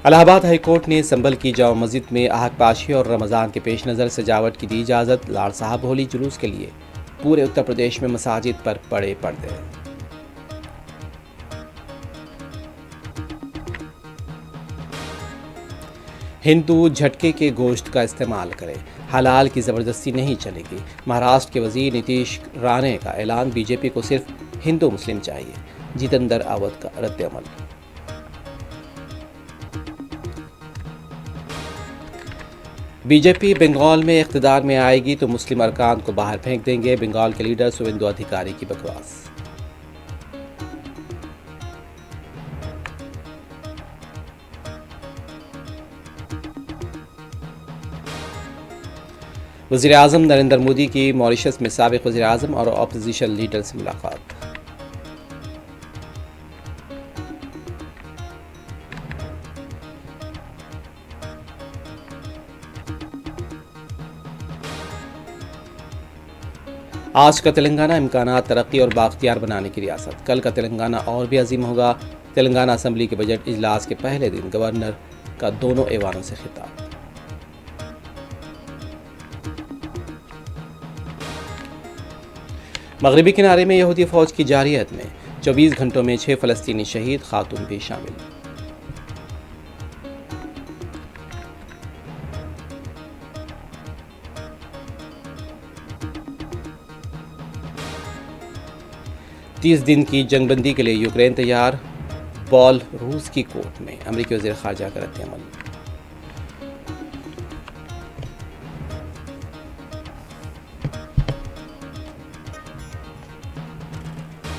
Allahabad high court ने संभल की जामा मस्जिद में आहकपाशी और रमज़ान के पेश नज़र सजावट की दी इजाज़त। लाड़ साहब होली जुलूस के लिए पूरे उत्तर प्रदेश में मसाजिद पर पड़े पर्दे। हिंदू झटके के गोश्त का इस्तेमाल करें, हलाल की ज़बरदस्ती नहीं चलेगी। महाराष्ट्र के वजीर नीतीश राणे का ऐलान, बीजेपी को सिर्फ हिंदू मुस्लिम चाहिए। जितेंद्र अवध का रद्द-ए-अमल। बीजेपी बंगाल में इख्तिदार में आएगी तो मुस्लिम अरकान को बाहर फेंक देंगे। बंगाल के लीडर शुवेंदु अधिकारी की बकवास। वज़ीर आज़म नरेंद्र मोदी की मॉरिशस में साबिक़ वज़ीर आज़म और अपोजिशन लीडर से मुलाकात। आज का तेलंगाना इम्कानात तरक्की और बाख्तियार बनाने की रियासत। कल का तेलंगाना और भी अजीम होगा। तेलंगाना असम्बली के बजट इजलास के पहले दिन गवर्नर का दोनों ऐवानों से खिताब। मगरबी किनारे में यहूदी फौज की जारियत में 24 घंटों में 6 फ़लस्तीनी शहीद, खातून भी शामिल। तीस दिन की जंगबंदी के लिए यूक्रेन तैयार। बॉल रूस की कोर्ट में, अमरीकी वज़ीर ख़ारजा का रद्द-ए-अमल।